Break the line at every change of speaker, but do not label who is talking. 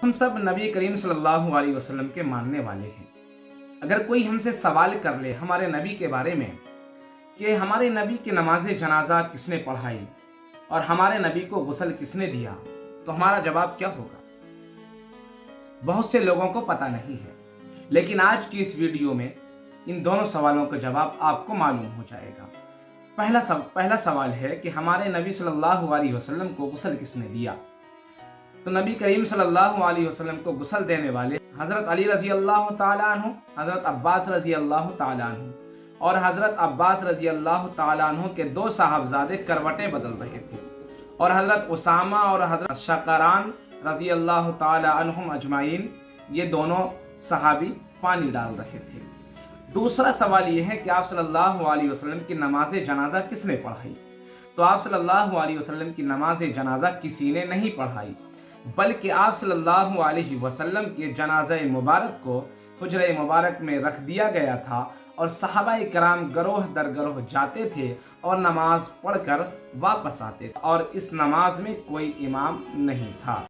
ہم سب نبی کریم صلی اللہ علیہ وسلم کے ماننے والے ہیں۔ اگر کوئی ہم سے سوال کر لے ہمارے نبی کے بارے میں کہ ہمارے نبی کی نماز جنازہ کس نے پڑھائی اور ہمارے نبی کو غسل کس نے دیا، تو ہمارا جواب کیا ہوگا؟ بہت سے لوگوں کو پتہ نہیں ہے، لیکن آج کی اس ویڈیو میں ان دونوں سوالوں کا جواب آپ کو معلوم ہو جائے گا۔ پہلا سوال ہے کہ ہمارے نبی صلی اللہ علیہ وسلم کو غسل کس نے دیا؟ تو نبی کریم صلی اللہ علیہ وسلم کو غسل دینے والے حضرت علی رضی اللہ تعالیٰ عنہ، حضرت عباس رضی اللہ تعالیٰ عنہ اور حضرت عباس رضی اللہ تعالیٰ عنہ کے دو صاحبزادے کروٹیں بدل رہے تھے، اور حضرت اسامہ اور حضرت شقران رضی اللہ تعالیٰ عنہم اجمعین، یہ دونوں صحابی پانی ڈال رہے تھے۔ دوسرا سوال یہ ہے کہ آپ صلی اللہ علیہ وسلم کی نماز جنازہ کس نے پڑھائی؟ تو آپ صلی اللہ علیہ وسلم کی نماز جنازہ کسی نے نہیں پڑھائی، بلکہ آپ صلی اللہ علیہ وسلم کے جنازہ مبارک کو حجرہ مبارک میں رکھ دیا گیا تھا، اور صحابہ کرام گروہ در گروہ جاتے تھے اور نماز پڑھ کر واپس آتے تھے، اور اس نماز میں کوئی امام نہیں تھا۔